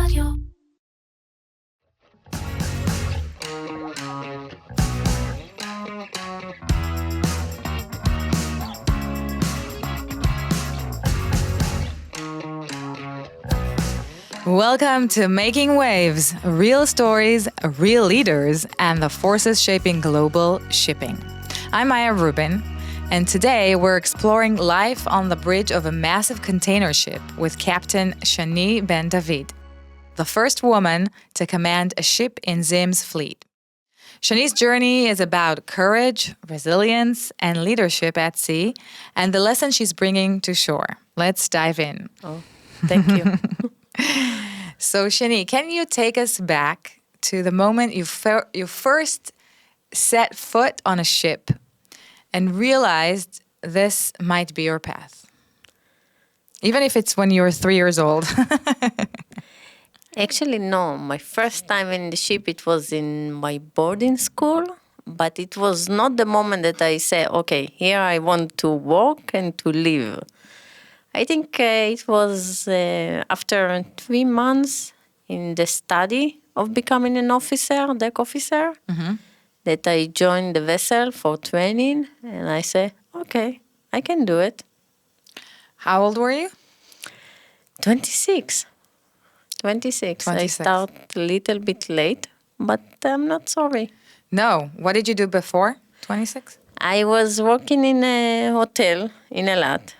Radio. Welcome to Making Waves, real stories, real leaders, and the forces shaping global shipping. I'm Maya Rubin, and today we're exploring life on the bridge of a massive container ship with Captain Shany Ben-David, the first woman to command a ship in Zim's fleet. Shany's journey is about courage, resilience, and leadership at sea, and the lesson she's bringing to shore. Let's dive in. Oh, thank you. So, Shany, can you take us back to the moment you first set foot on a ship and realized this might be your path? Even if it's when you were 3 years old. Actually, no. My first time in the ship, it was in my boarding school, but it was not the moment that I say, okay, here I want to work and to live. I think it was after 3 months in the study of becoming an officer, deck officer, that I joined the vessel for training, and I say, okay, I can do it. How old were you? 26. 26. I 26. start a little bit late, but I'm not sorry. No. What did you do before 26? I was working in a hotel in Eilat.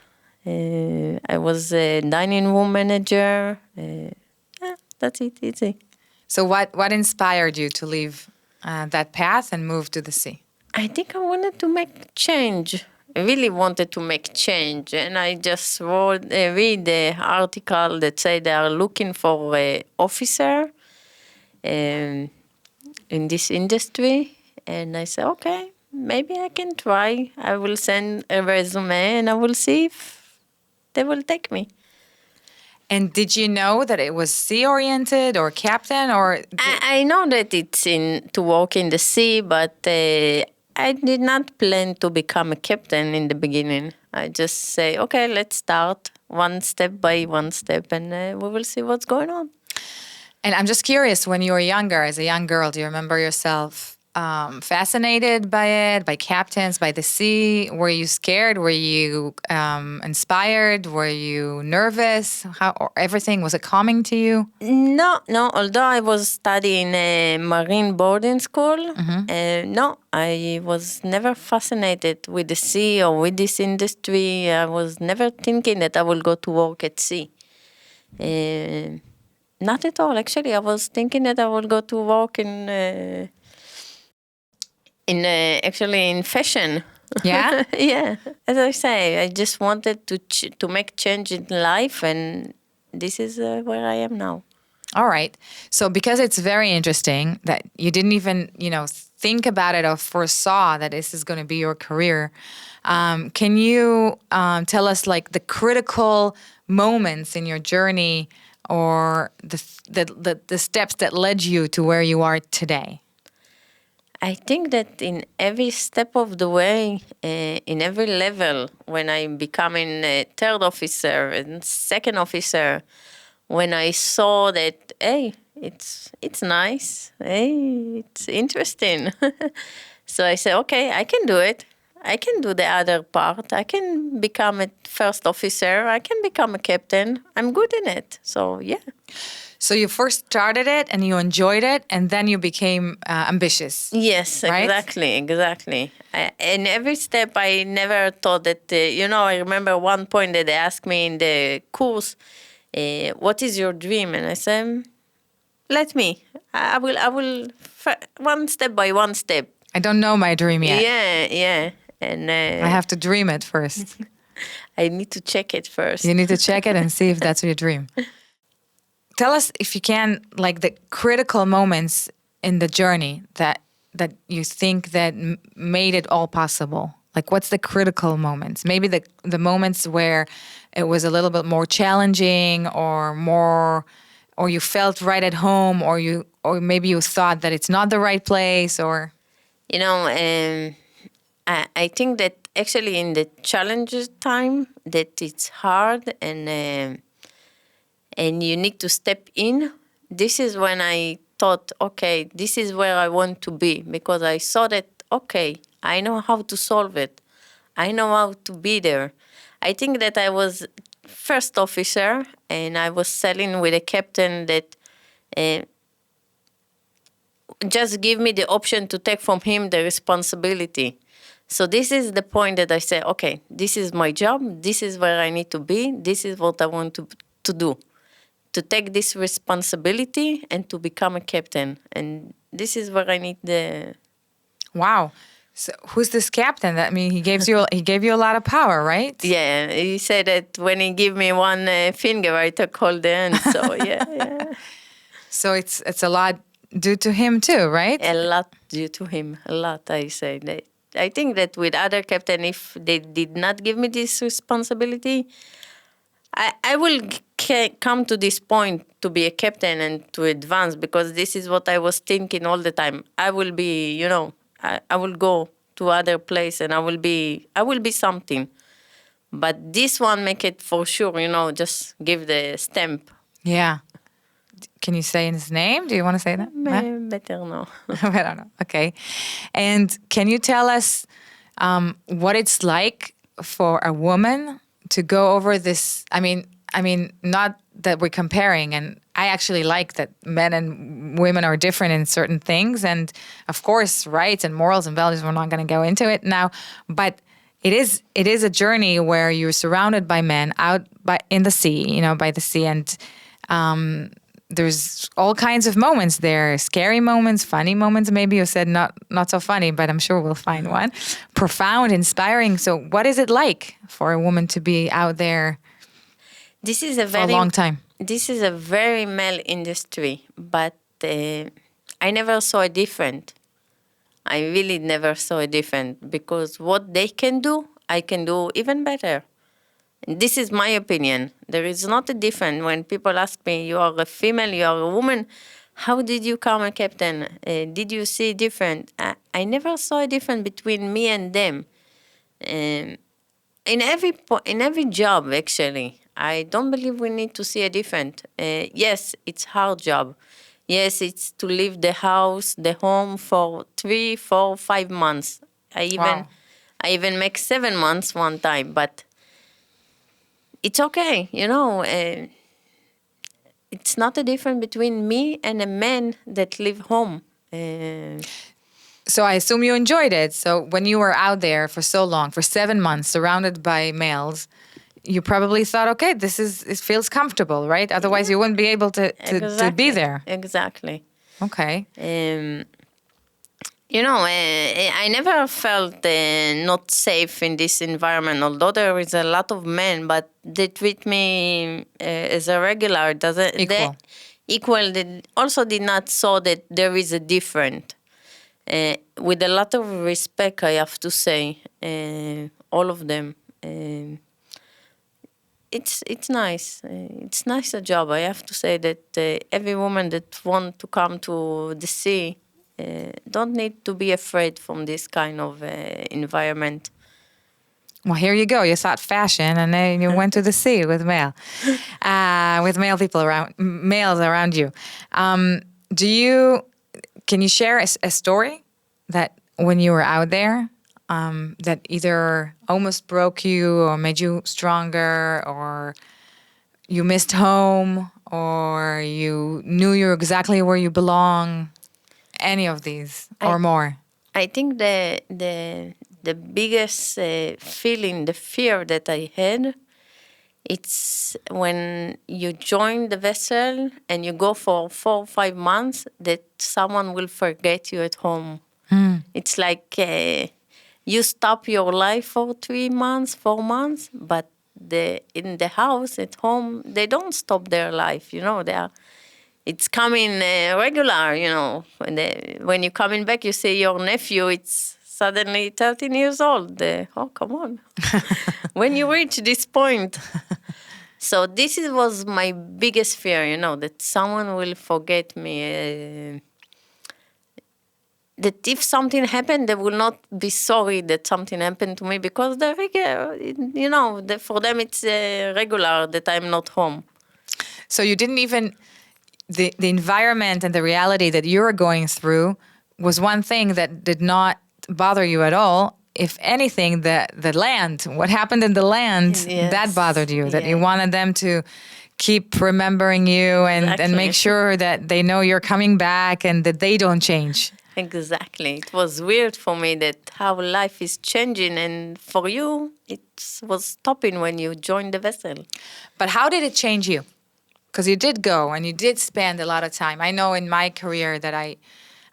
I was a dining room manager. That's it, easy. So what inspired you to leave that path and move to the sea? I think I wanted to make change. I really wanted to make change. And I just read the article that said they are looking for an officer in this industry. And I said, okay, maybe I can try. I will send a resume and I will see if they will take me. And did you know that it was sea-oriented or captain or... I know that it's to work in the sea, but I did not plan to become a captain in the beginning. I just say, okay, let's start one step by one step and we will see what's going on. And I'm just curious, when you were younger, as a young girl, do you remember yourself fascinated by it, by captains, by the sea? Were you scared? Were you inspired? Were you nervous? Or everything, was it calming to you? No. Although I was studying a marine boarding school, no, I was never fascinated with the sea or with this industry. I was never thinking that I will go to work at sea. Not at all. Actually, I was thinking that I will go to work in fashion. Yeah? Yeah. As I say, I just wanted to make change in life, and this is where I am now. All right. So because it's very interesting that you didn't even, think about it or foresaw that this is going to be your career, can you tell us like the critical moments in your journey or the steps that led you to where you are today? I think that in every step of the way, in every level, when I'm becoming a third officer and second officer, when I saw that, hey, it's nice, hey, it's interesting. So I said, okay, I can do it. I can do the other part. I can become a first officer. I can become a captain. I'm good in it. So, yeah. So you first started it and you enjoyed it, and then you became ambitious. Yes, right? Exactly. In every step, I never thought that, I remember one point that they asked me in the course, what is your dream? And I said, let me. I will one step by one step. I don't know my dream yet. Yeah. And I have to dream it first. I need to check it first. You need to check it and see if that's your dream. Tell us, if you can, like the critical moments in the journey that you think that made it all possible. Like, what's the critical moments? Maybe the moments where it was a little bit more challenging, or you felt right at home, or maybe you thought that it's not the right place, or. I think that actually in the challenges time that it's hard and you need to step in this is when I thought, okay, this is where I want to be, because I saw that, okay, I know how to solve it. I know how to be there. I think that I was first officer and I was sailing with a captain that just give me the option to take from him the responsibility. So this is the point that I say, okay, this is my job. This is where I need to be. This is what I want to do, to take this responsibility and to become a captain. And this is where I need the... Wow. So who's this captain? I mean, he gave you a lot of power, right? Yeah, he said that when he give me one finger, I took all the hand. So yeah. So it's a lot due to him too, right? A lot due to him. A lot, I say. I think that with other captain, if they did not give me this responsibility, I will come to this point to be a captain and to advance, because this is what I was thinking all the time. I will be, I will go to other place and I will be something. But this one make it for sure, just give the stamp. Yeah. Can you say his name? Do you want to say that? Better no. I don't know. Okay. And can you tell us what it's like for a woman to go over this? I mean, not that we're comparing, and I actually like that men and women are different in certain things, and of course, rights and morals and values. We're not going to go into it now, but it is a journey where you're surrounded by men out in the sea, by the sea, and there's all kinds of moments there, scary moments, funny moments. Maybe you said not so funny, but I'm sure we'll find one. Profound, inspiring. So what is it like for a woman to be out there for a long time? This is a very male industry, but I never saw a different. I really never saw a different, because what they can do, I can do even better. This is my opinion. There is not a difference. When people ask me, you are a female, you are a woman, how did you become a captain? Did you see different? I never saw a difference between me and them. In every job, actually, I don't believe we need to see a difference. Yes, it's hard job. Yes, it's to leave the house, the home for 3, 4, 5 months. I even make 7 months one time, but it's okay, it's not a difference between me and a man that live home. So I assume you enjoyed it. So when you were out there for so long, for 7 months, surrounded by males, you probably thought, okay, it feels comfortable, right? Otherwise, you wouldn't be able to be there. Exactly. Okay. I never felt not safe in this environment, although there is a lot of men, but they treat me as a regular. Equal. They also did not saw that there is a different. With a lot of respect, I have to say, all of them. It's nice. It's nice a job. I have to say that every woman that want to come to the sea don't need to be afraid from this kind of environment. Well, here you go. You thought fashion, and then you went to the sea with males around you. Can you share a story that when you were out there, that either almost broke you or made you stronger, or you missed home, or you knew you're exactly where you belong? Any of these or more? I think the biggest feeling, the fear that I had, it's when you join the vessel and you go for 4 or 5 months, that someone will forget you at home. It's like you stop your life for 3 months, 4 months, but in the house at home, they don't stop their life. It's coming regular. When you're coming back, you see your nephew. It's suddenly 13 years old. Oh, come on! When you reach this point, so this was my biggest fear. That someone will forget me. That if something happened, they will not be sorry that something happened to me, because they're regular. For them it's regular that I'm not home. So you didn't even. the environment and the reality that you're going through was one thing that did not bother you at all. If anything, the land, what happened in the land, that bothered you, that you wanted them to keep remembering you and make sure that they know you're coming back and that they don't change. Exactly. It was weird for me that how life is changing, and for you, it was stopping when you joined the vessel. But how did it change you? Because you did go and you did spend a lot of time. I know in my career that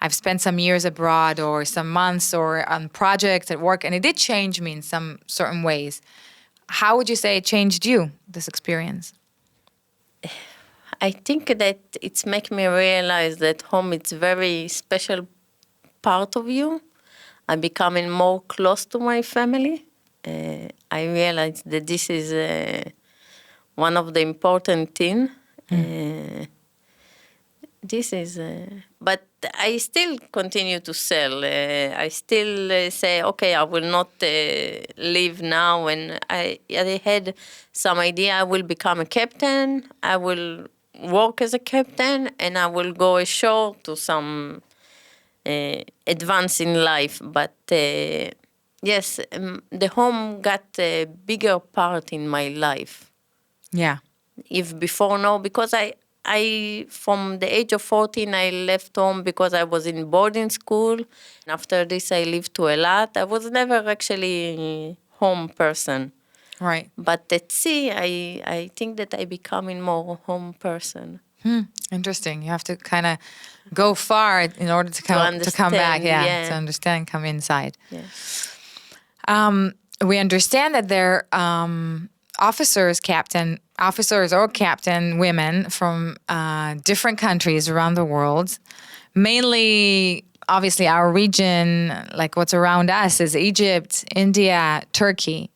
I've spent some years abroad or some months or on projects at work, and it did change me in some certain ways. How would you say it changed you, this experience? I think that it's make me realize that home is very special part of you. I'm becoming more close to my family. I realized that this is one of the important things. This is, but I still continue to sell. I still say, okay, I will not leave now. When I had some idea, I will become a captain. I will work as a captain, and I will go ashore to some advance in life. But yes, the home got a bigger part in my life. Yeah. If before, no, because I from the age of 14, I left home because I was in boarding school. After this, I lived to Eilat. I was never actually a home person. Right. But at sea, I think that I becoming more home person. Interesting. You have to kind of go far in order to come back. Yeah, to understand, come inside. Yeah. We understand that there officers or captain women from different countries around the world, mainly obviously our region, like what's around us is Egypt, India, Turkey.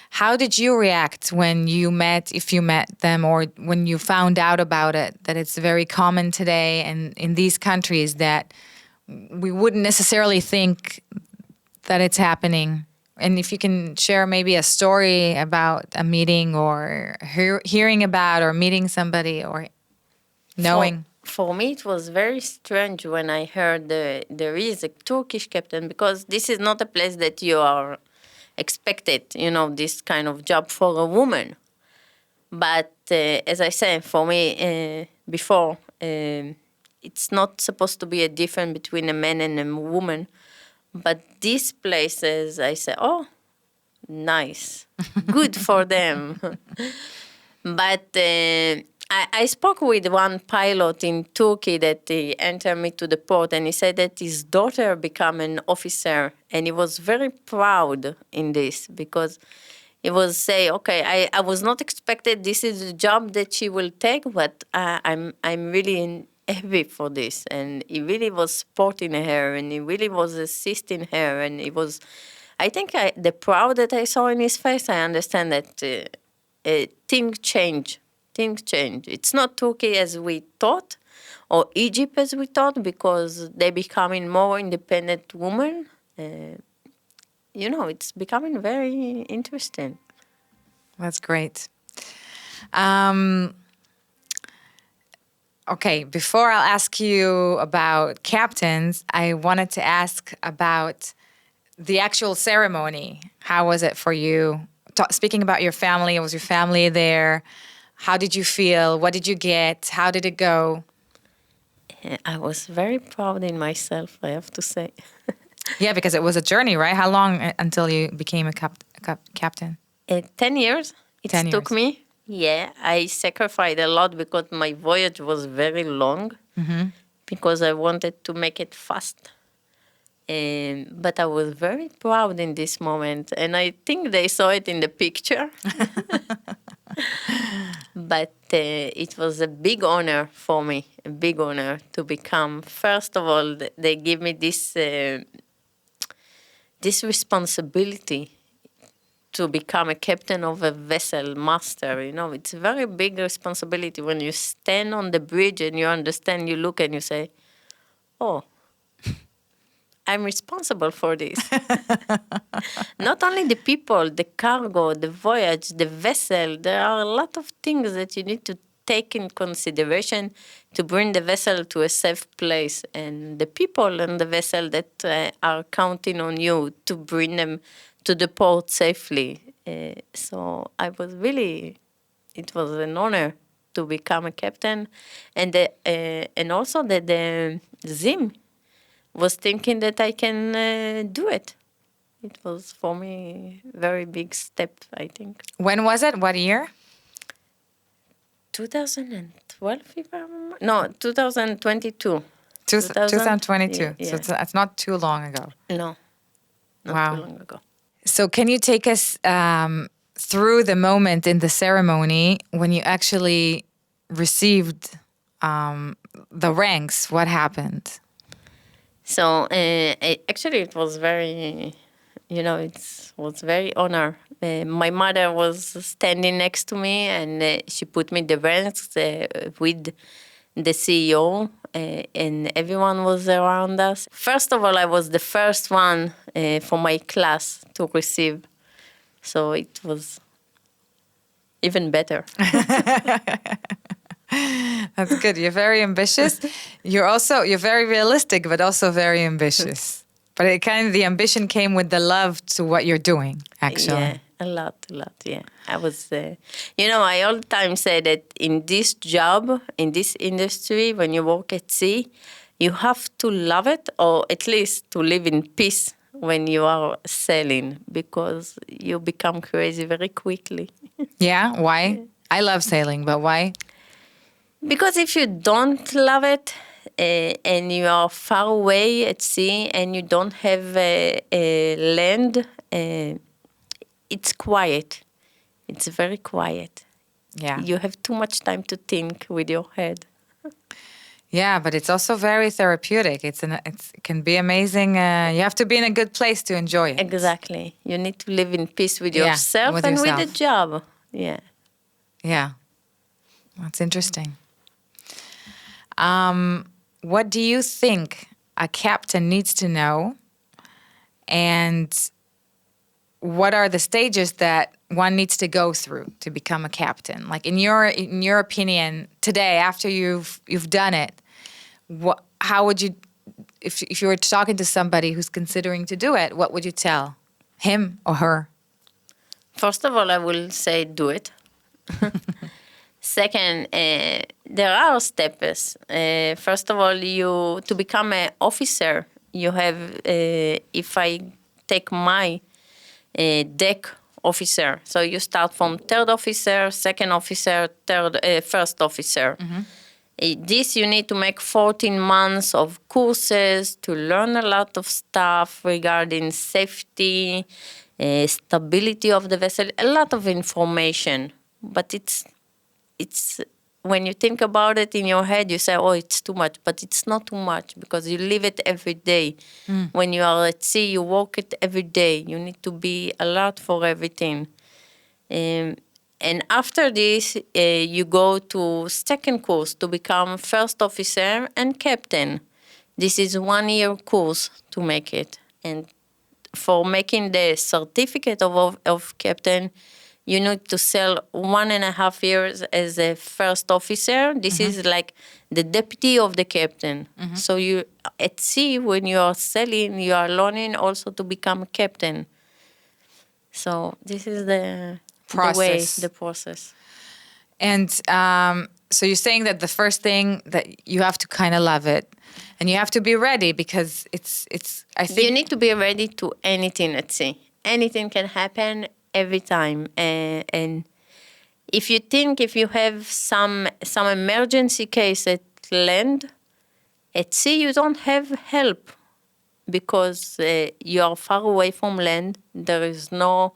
How did you react when if you met them or when you found out about it, that it's very common today and in these countries that we wouldn't necessarily think that it's happening? And if you can share maybe a story about a meeting or hearing about or meeting somebody or knowing. For me, it was very strange when I heard there is a Turkish captain, because this is not a place that you are expected, this kind of job for a woman. But as I said, for me, before, it's not supposed to be a difference between a man and a woman. But these places, I say, oh, nice, good for them. But I spoke with one pilot in Turkey that he entered me to the port, and he said that his daughter became an officer, and he was very proud in this, because he was say, okay, I was not expected this is a job that she will take, but I'm really happy for this. And he really was supporting her, and he really was assisting her, and it was, I think the proud that I saw in his face, I understand that things change. Things change. It's not Turkey as we thought, or Egypt as we thought, because they're becoming more independent women. It's becoming very interesting. That's great. Okay, before I'll ask you about captains, I wanted to ask about the actual ceremony. How was it for you? Speaking about your family, was your family there? How did you feel? What did you get? How did it go? I was very proud in myself, I have to say. Yeah, because it was a journey, right? How long until you became a captain? 10 years. It took me. Yeah, I sacrificed a lot because my voyage was very long, because I wanted to make it fast. But I was very proud in this moment, and I think they saw it in the picture. But it was a big honor for me, a big honor to become. First of all, they give me this responsibility to become a captain of a vessel, master. It's a very big responsibility when you stand on the bridge and you understand, you look and you say, oh, I'm responsible for this. Not only the people, the cargo, the voyage, the vessel, there are a lot of things that you need to take in consideration to bring the vessel to a safe place, and the people on the vessel that are counting on you to bring them to the port safely. So I was really, it was an honor to become a captain, and and also that the Zim was thinking that I can do it. It was for me a very big step, I think. When was it? What year? 2012, if I remember. No, 2022. 2022. Yeah. So it's not too long ago. No, not Wow. too long ago. So can you take us through the moment in the ceremony when you actually received the ranks? What happened? So actually, it was very, it was very honor. My mother was standing next to me, and she put me the ranks with the CEO, and everyone was around us. First of all, I was the first one for my class to receive, so it was even better. That's good. You're very ambitious. You're very realistic, but also very ambitious. But the ambition came with the love to what you're doing, actually. Yeah, a lot, yeah. I was, I all the time say that in this job, in this industry, when you work at sea, you have to love it, or at least to live in peace when you are sailing, because you become crazy very quickly. Yeah? Why? I love sailing, but why? Because if you don't love it, and you are far away at sea and you don't have a land, it's quiet. It's very quiet. Yeah. You have too much time to think with your head. Yeah, but it's also very therapeutic. It can be amazing. You have to be in a good place to enjoy it. Exactly. You need to live in peace with Yeah, yourself with and yourself. with the job. Yeah. Yeah. That's interesting. What do you think a captain needs to know? And what are the stages that one needs to go through to become a captain? Like in your opinion, today, after you've done it, how would you, if you were talking to somebody who's considering to do it, what would you tell him or her? First of all, I will say do it. Second, there are steps. First of all, to become an officer, you have, if I take my deck officer, so you start from third officer, second officer, first officer. This you need to make 14 months of courses to learn a lot of stuff regarding safety, stability of the vessel, a lot of information. But it's when you think about it in your head, you say, oh, it's too much. But it's not too much because you live it every day. When you are at sea, you walk it every day. You need to be alert for everything. And after this, you go to second course to become first officer and captain. This is 1 year course to make it. And for making the certificate of captain, you need to sail 1.5 years as a first officer. This is like the deputy of the captain. So you at sea, when you are sailing, you are learning also to become a captain. So this is the Process. the process. And so you're saying that the first thing that you have to kind of love it, and you have to be ready because it's. I think You need to be ready to anything at sea. Anything can happen every time, and if you have some emergency case at land, at sea you don't have help because you are far away from land. There is no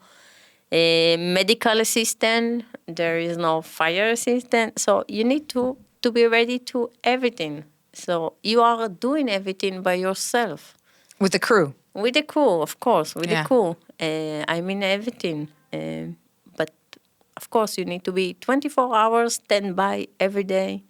medical assistant. There is no fire assistant. So you need to be ready to everything. So you are doing everything by yourself. with the crew. With the crew, of course, with Yeah. the crew. I mean everything. But of course, you need to be 24 hours standby every day.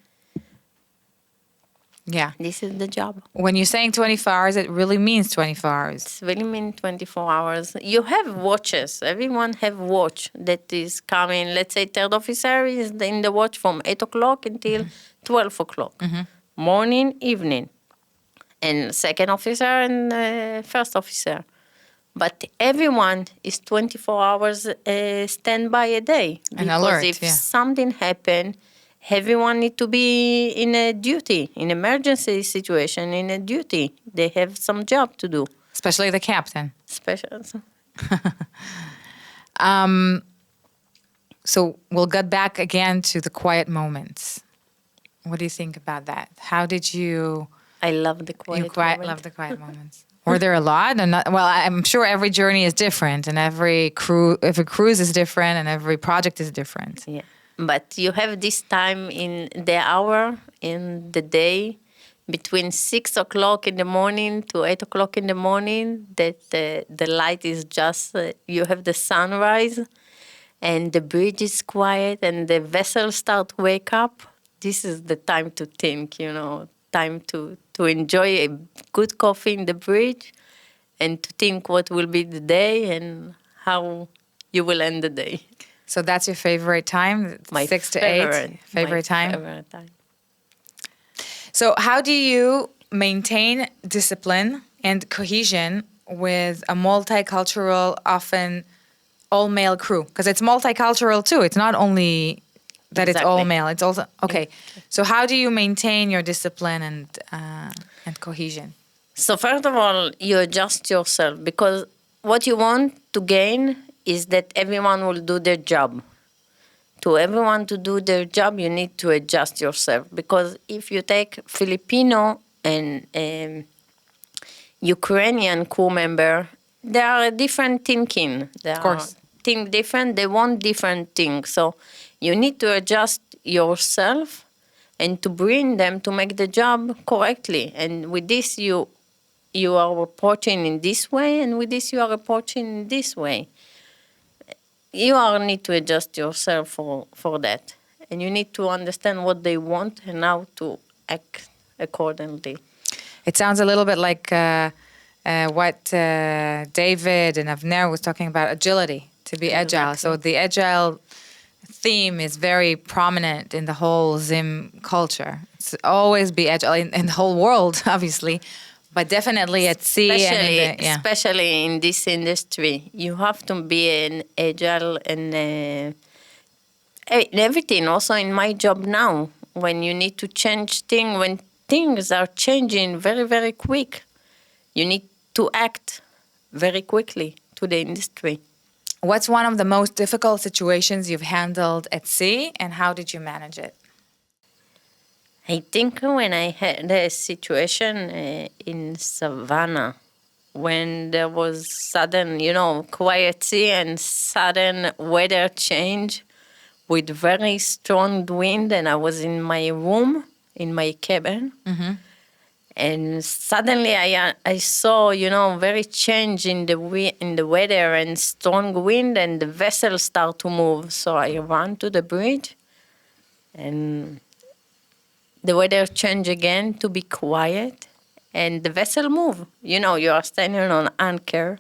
Yeah. This is the job. When you're saying 24 hours, it really means 24 hours. It's really mean 24 hours. You have watches. Everyone have watch that is coming. Let's say third officer is in the watch from 8 o'clock until 12 o'clock. Morning, evening. And second officer and first officer. But everyone is 24 hours standby a day. And because alert, if yeah. something happen, everyone need to be in a duty, in emergency situation, in a duty. They have some job to do. Especially the captain. Special. So we'll get back again to the quiet moments. What do you think about that? How did you... I love the quiet moment. love the quiet moments. Were there a lot? And well, I'm sure every journey is different, and every cruise is different, and every project is different. Yeah, but you have this time in the hour in the day between 6 o'clock in the morning to 8 o'clock in the morning that the light is just you have the sunrise, and the bridge is quiet, and the vessels start to wake up. This is the time to think, time to enjoy a good coffee in the bridge and to think what will be the day and how you will end the day. So that's your favorite time? My 6 to 8? Favorite time? Favorite time. So how do you maintain discipline and cohesion with a multicultural, often all-male crew? Because it's multicultural too. It's not only... that it's all male. It's also okay. So how do you maintain your discipline and cohesion? So first of all, you adjust yourself because what you want to gain is that everyone will do their job. To everyone to do their job, you need to adjust yourself because if you take Filipino and Ukrainian crew member, they are different thinking. They of course. think different. They want different things. So you need to adjust yourself and to bring them to make the job correctly. And with this, you are approaching in this way, and with this, you are approaching in this way. You need to adjust yourself for that. And you need to understand what they want and how to act accordingly. It sounds a little bit like what David and Avner was talking about, agility, to be agile. So the agile theme is very prominent in the whole Zim culture. It's always be agile in the whole world, obviously, but definitely at sea. Especially in this industry, you have to be an agile and everything. Also in my job now, when you need to change things, when things are changing very, very quick, you need to act very quickly to the industry. What's one of the most difficult situations you've handled at sea, and how did you manage it? I think when I had a situation in Savannah, when there was sudden, quiet sea and sudden weather change with very strong wind, and I was in my room, in my cabin, and suddenly I saw, very change in the weather and strong wind, and the vessel start to move. So I ran to the bridge, and the weather changed again to be quiet, and the vessel move. You are standing on anchor.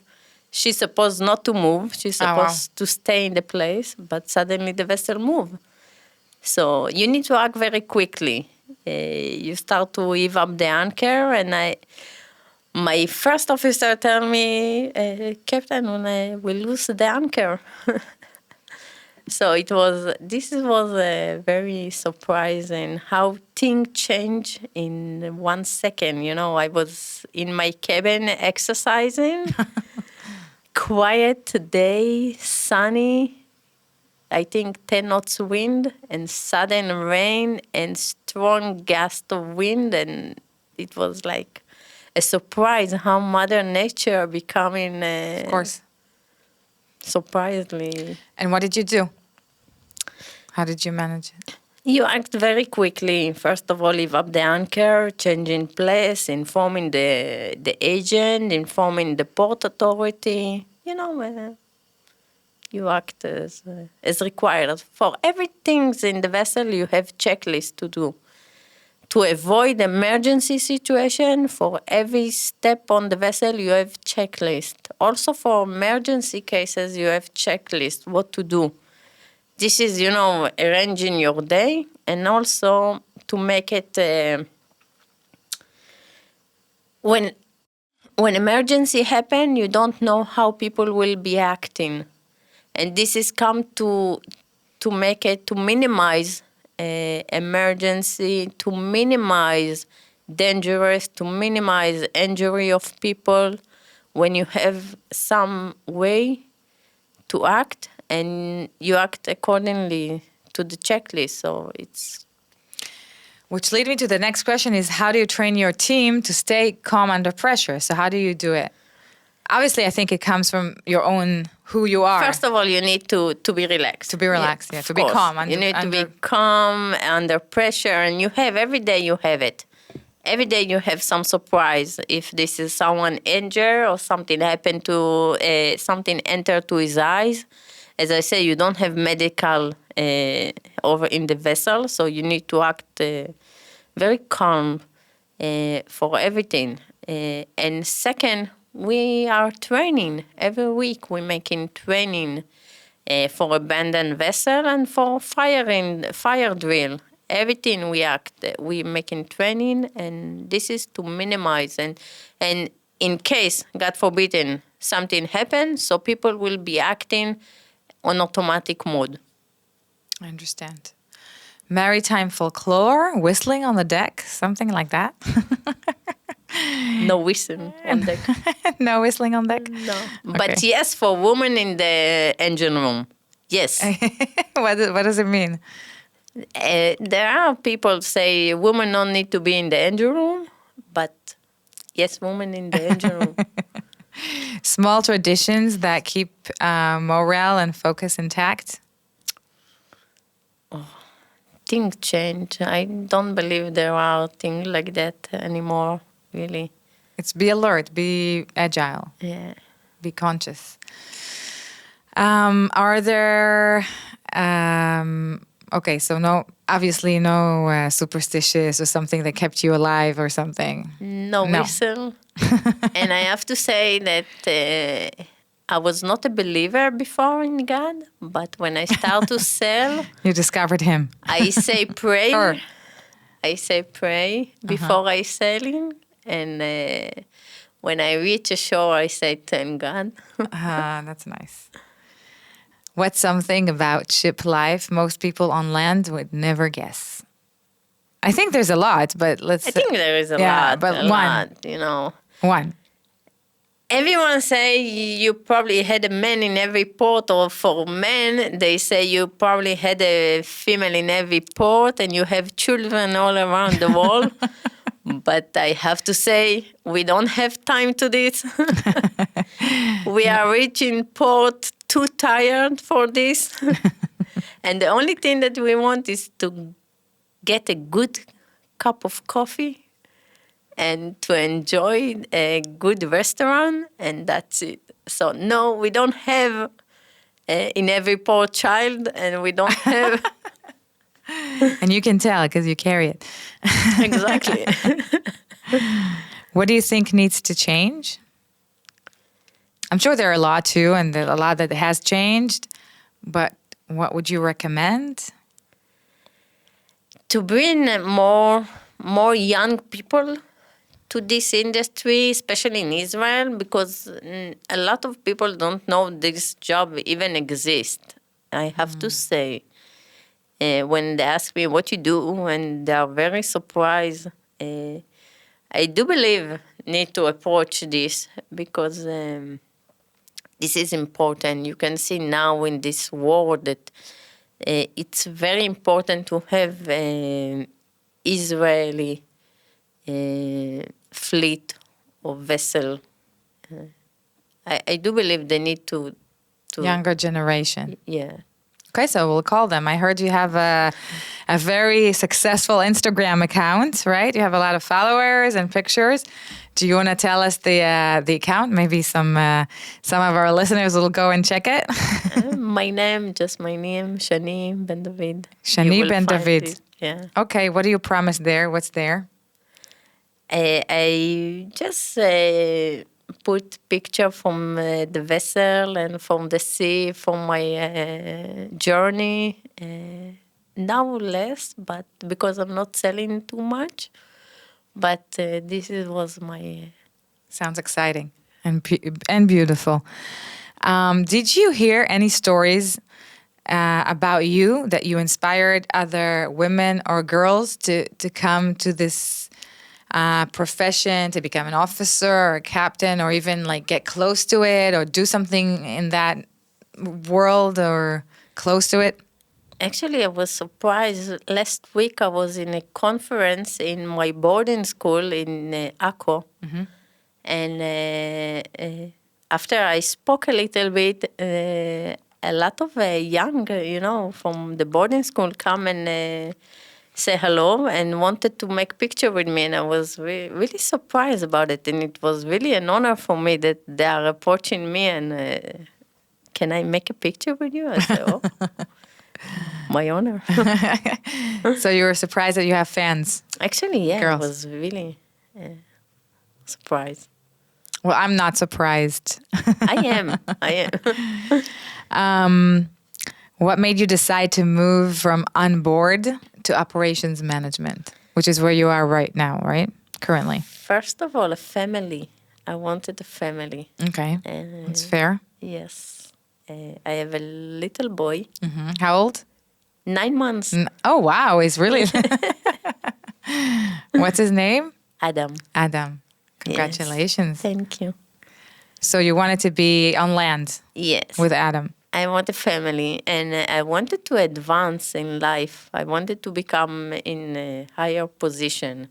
She's supposed not to move. She's supposed to stay in the place, but suddenly the vessel move. So you need to act very quickly. You start to heave up the anchor, and my first officer tell me, Captain, we lose the anchor. So this was very surprising how things change in 1 second. I was in my cabin exercising, quiet day, sunny, I think 10 knots wind and sudden rain and strong gust of wind, and it was like a surprise how Mother Nature becoming of course, surprisingly. And what did you do? How did you manage it? You act very quickly. First of all, leave up the anchor, changing place, informing the agent, informing the port authority. You act as required. For everything in the vessel, you have checklist to do. to avoid emergency situation, for every step on the vessel, you have checklist. Also for emergency cases, you have checklist, what to do. This is, arranging your day, and also to make it, when emergency happen, you don't know how people will be acting. And this is come to make it, to minimize emergency, to minimize dangerous, to minimize injury of people, when you have some way to act and you act accordingly to the checklist. So it's... Which leads me to the next question is, how do you train your team to stay calm under pressure? So how do you do it? Obviously, I think it comes from your own, who you are. First of all, you need to be relaxed. To be relaxed, to be calm. You need to be calm under pressure, and you have, every day you have it. Every day you have some surprise. If this is someone injured or something happened to, something entered to his eyes. As I say, you don't have medical over in the vessel, so you need to act very calm for everything. And second, we are training. Every week we're making training for abandoned vessel and for fire drill. Everything we making training, and this is to minimize and in case, God forbid, something happens, so people will be acting on automatic mode. I understand. Maritime folklore, whistling on the deck, something like that. No whistling on deck. No whistling on deck? No. Okay. But yes, for women in the engine room. Yes. What does it mean? There are people say women don't need to be in the engine room, but yes, women in the engine room. Small traditions that keep morale and focus intact? Things change. I don't believe there are things like that anymore, really. It's be alert, be agile, Yeah. be conscious. Are there... okay, so obviously no superstitious or something that kept you alive or something. No whistle. And I have to say that I was not a believer before in God, but when I start to sail, You discovered him. I say pray. Sure. I say pray before I sailing, and when I reach a shore, I say thank God. That's nice. What's something about ship life most people on land would never guess? I think there's a lot, but let's... I think there is a lot, but one. One. Everyone say you probably had a man in every port, or for men, they say you probably had a female in every port and you have children all around the world. But I have to say, we don't have time to this. We are reaching port too tired for this. And the only thing that we want is to get a good cup of coffee and to enjoy a good restaurant, and that's it. So no, we don't have in every port child, and we don't have... And you can tell because you carry it. Exactly. What do you think needs to change? I'm sure there are a lot too, and a lot that has changed, but what would you recommend? To bring more young people to this industry, especially in Israel, because a lot of people don't know this job even exists. I have to say, when they ask me what you do, and they are very surprised, I do believe need to approach this because this is important. You can see now in this world that it's very important to have Israeli fleet or vessel. I do believe they need to Younger generation. Yeah. Okay, so we'll call them. I heard you have a very successful Instagram account, right? You have a lot of followers and pictures. Do you want to tell us the account? Maybe some of our listeners will go and check it. My name, Shany Ben-David. Shany Ben-David. Yeah. Okay, what do you promise there? What's there? I just put picture from the vessel and from the sea, from my journey. Now less, but because I'm not selling too much. But was my... Sounds exciting and beautiful. Did you hear any stories about you that you inspired other women or girls to come to this profession, to become an officer or a captain, or even like get close to it or do something in that world or close to it? Actually, I was surprised. Last week, I was in a conference in my boarding school in Akko. And after I spoke a little bit, a lot of young, from the boarding school come and say hello and wanted to make picture with me. And I was really surprised about it. And it was really an honor for me that they are approaching me and can I make a picture with you? I said, oh, my honor. So you were surprised that you have fans? Actually, yeah, Girls. I was really surprised. Well, I'm not surprised. I am. What made you decide to move from on board to operations management, which is where you are right now, right? Currently. First of all, a family. I wanted a family. Okay, that's fair. Yes. I have a little boy. Mm-hmm. How old? 9 months. Oh, wow. He's really... What's his name? Adam. Adam. Congratulations. Yes. Thank you. So you wanted to be on land Yes. with Adam. I want a family and I wanted to advance in life. I wanted to become in a higher position.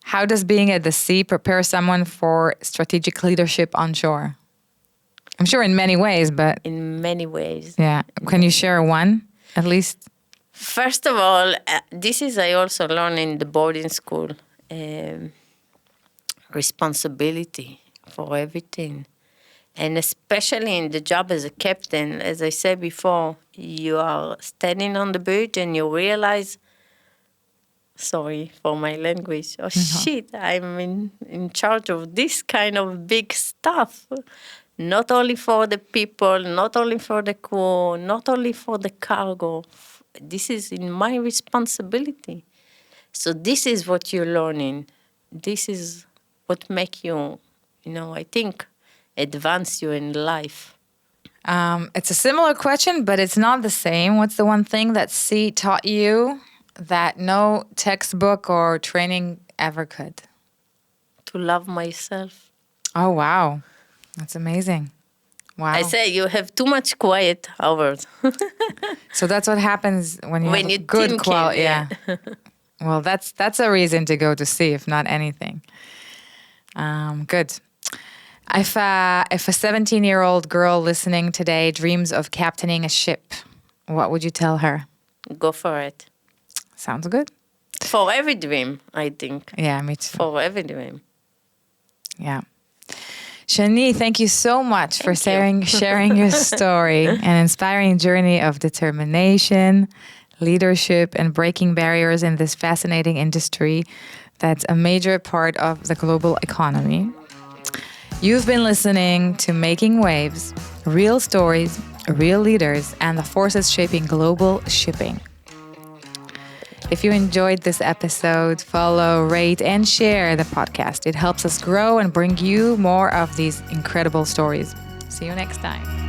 How does being at the sea prepare someone for strategic leadership on shore? I'm sure in many ways, but... In many ways. Yeah. Can you share one, at least? First of all, this is I also learned in the boarding school. Responsibility for everything. And especially in the job as a captain, as I said before, you are standing on the bridge and you realize, sorry for my language, oh shit, I'm in charge of this kind of big stuff. Not only for the people, not only for the crew, not only for the cargo. This is in my responsibility. So this is what you're learning. This is what make you, I think, advance you in life. It's a similar question, but it's not the same. What's the one thing that sea taught you that no textbook or training ever could? To love myself. Oh, wow. That's amazing. Wow. I say you have too much quiet hours. So that's what happens when you have good quality. Yeah. Well, that's a reason to go to sea, if not anything. Good. If a 17-year-old girl listening today dreams of captaining a ship, what would you tell her? Go for it. Sounds good. For every dream, I think. Yeah, me too. For every dream. Yeah. Shany, thank you so much for sharing your story and inspiring journey of determination, leadership, and breaking barriers in this fascinating industry that's a major part of the global economy. You've been listening to Making Waves, real stories, real leaders, and the forces shaping global shipping. If you enjoyed this episode, follow, rate, and share the podcast. It helps us grow and bring you more of these incredible stories. See you next time.